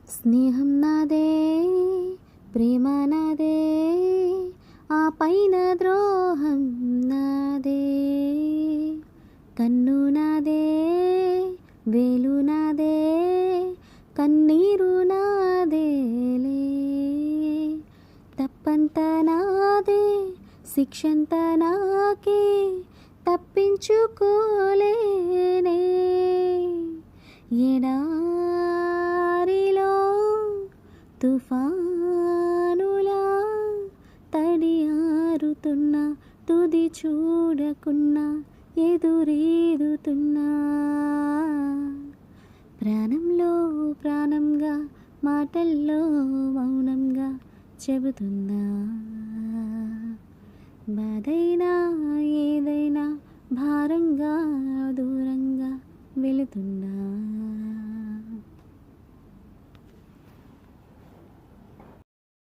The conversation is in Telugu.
స్నేహం నాదే, ప్రేమ నాదే, ఆ పైన ద్రోహం నాదే. కన్ను నాదే, వేలు నాదే, కన్నీరు నాదేలే. తప్పంత నాదే, శిక్షంత నాకే, తప్పించుకోలేనే. ఎడారిలో తుఫానులా తడియారుతున్నా, తుది చూడకున్నా ఎదురీదుతున్నా. ప్రాణంలో ప్రాణంగా, మాటల్లో మౌనంగా చెబుతున్నా. బాధైనా ఏదైనా భారంగా దూరంగా వెళుతున్నా.